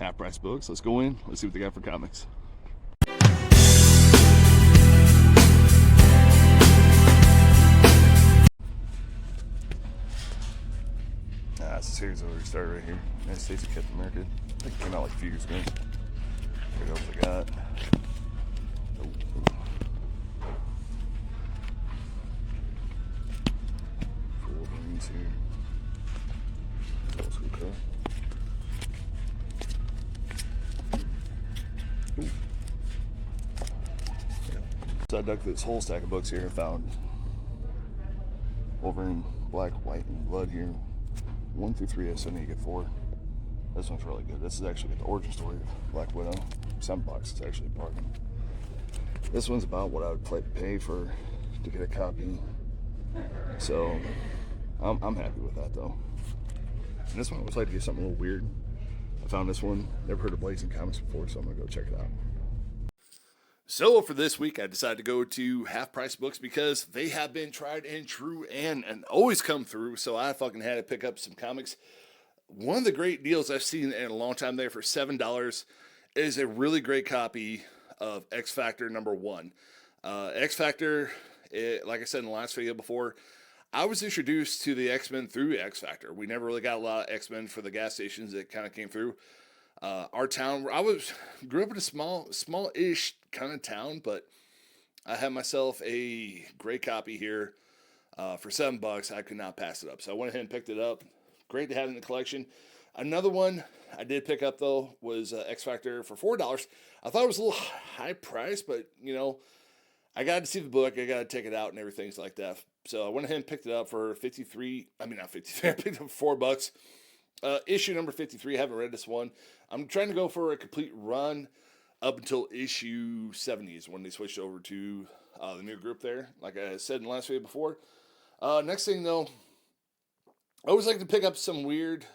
Half Price Books. Let's go in. Let's see what they got for comics. It's a series that already started right here. United States of Captain America. I think it came out like a few years ago. What else I got? For Wolverines here. Old school cover. So I dug through this whole stack of books here and found Wolverine Black, White, and Blood here. 1 through 3, so I need to get 4. This one's really good. This is actually the origin story of Black Widow. $7. It's actually a bargain. This one's about what I would pay for to get a copy. So I'm happy with that though. And this one I would like to get something a little weird. I found this one. Never heard of Blazing Comics before, so I'm gonna go check it out. So for this week, I decided to go to Half Price Books because they have been tried and true and always come through. So I fucking had to pick up some comics. One of the great deals I've seen in a long time there for $7 is a really great copy of X Factor #1. X Factor, like I said in the last video before, I was introduced to the X-Men through X Factor. We never really got a lot of X-Men for the gas stations that kind of came through. Our town, grew up in a small-ish kind of town, but I had myself a great copy here for $7. I could not pass it up, so I went ahead and picked it up. Great to have in the collection. Another one I did pick up though was X Factor for $4. I thought it was a little high price, but you know, I got to see the book. I got to take it out and everything like that. So I went ahead and picked it up for 53. I mean, not 53. I picked it up for $4. Issue number 53. I haven't read this one. I'm trying to go for a complete run up until issue 70s when they switched over to the new group there. Like I said in the last video before. Next thing though, I always like to pick up some weird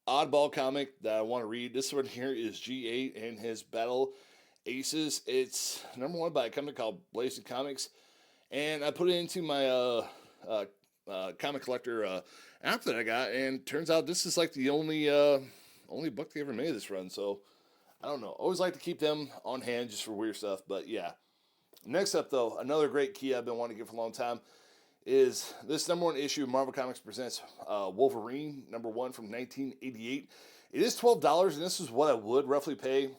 oddball comic that I want to read. This one here is G8 and his Battle Aces. It's #1 by a company called Blazing Comics. And I put it into my comic collector app that I got, and turns out this is like the only book they ever made this run. So I don't know. Always like to keep them on hand just for weird stuff. But yeah. Next up though, another great key I've been wanting to get for a long time is this #1 issue of Marvel Comics Presents Wolverine #1 from 1988. It is $12, and this is what I would roughly pay.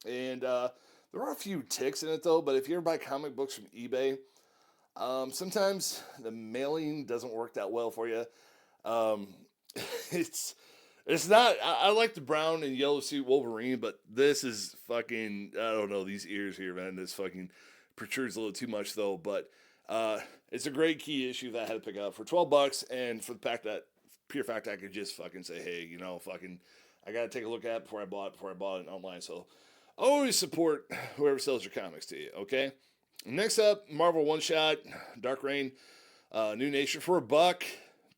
And there are a few ticks in it though. But if you ever buy comic books from eBay, sometimes the mailing doesn't work that well for you. It's not, I like the brown and yellow suit Wolverine, but this is fucking, I don't know, these ears here, man, this fucking protrudes a little too much though, but, it's a great key issue that I had to pick up for $12, and for the pure fact I could just fucking say, hey, you know, fucking, I gotta take a look at it before I bought it online, so always support whoever sells your comics to you, okay? Next up, Marvel One Shot, Dark Reign, New Nation for $1.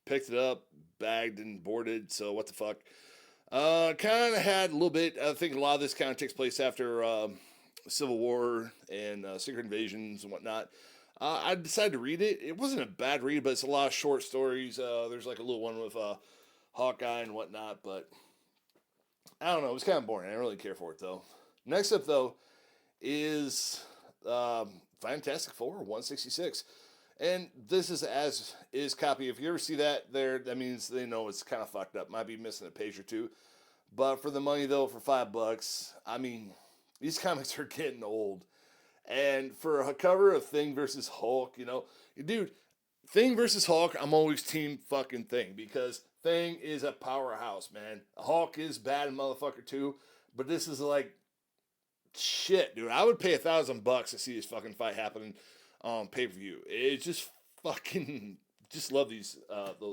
Picked it up, bagged and boarded, so what the fuck. Kind of had a little bit, I think a lot of this kind of takes place after Civil War and Secret Invasions and whatnot. I decided to read it. It wasn't a bad read, but it's a lot of short stories. There's like a little one with Hawkeye and whatnot, but I don't know. It was kind of boring. I didn't really care for it, though. Next up, though, is Fantastic Four 166. And this is as is copy. If you ever see that there, that means they know it's kind of fucked up. Might be missing a page or two. But for the money, though, for $5, I mean, these comics are getting old. And for a cover of Thing versus Hulk, you know, dude, Thing versus Hulk, I'm always team fucking Thing, because Thing is a powerhouse, man. Hulk is bad motherfucker too, but this is like shit, dude. I would pay $1,000 to see this fucking fight happening on pay-per-view. It's just fucking, just love these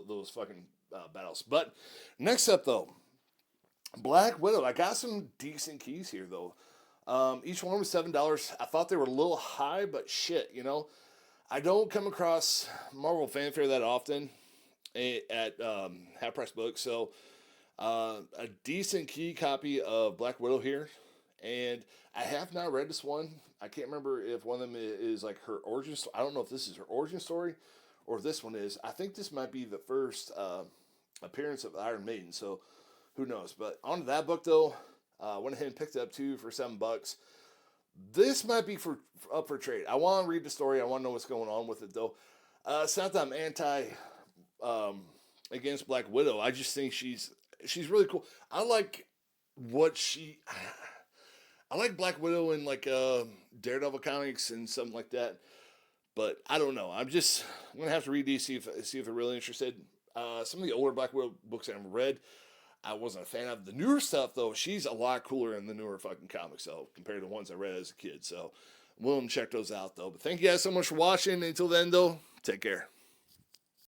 those fucking battles. But next up though, Black Widow. I got some decent keys here though. Each one was $7. I thought they were a little high, but shit, you know, I don't come across Marvel fanfare that often at Half Price Books, so a decent key copy of Black Widow here, and I have not read this one. I can't remember if one of them is like her origin story. I don't know if this is her origin story or if this one is. I think this might be the first appearance of Iron Maiden, so who knows. But on to that book, though, Went ahead and picked it up too for $7. This might be up for trade. I want to read the story. I want to know what's going on with it though. It's not that I'm against Black Widow. I just think she's really cool. I like what she. I like Black Widow in like Daredevil comics and something like that. But I don't know. I'm gonna have to read these, see if they're really interested. Some of the older Black Widow books I've read, I wasn't a fan of. The newer stuff though, she's a lot cooler in the newer fucking comics though, compared to the ones I read as a kid. So I'm willing to check those out though. But thank you guys so much for watching. Until then though, take care.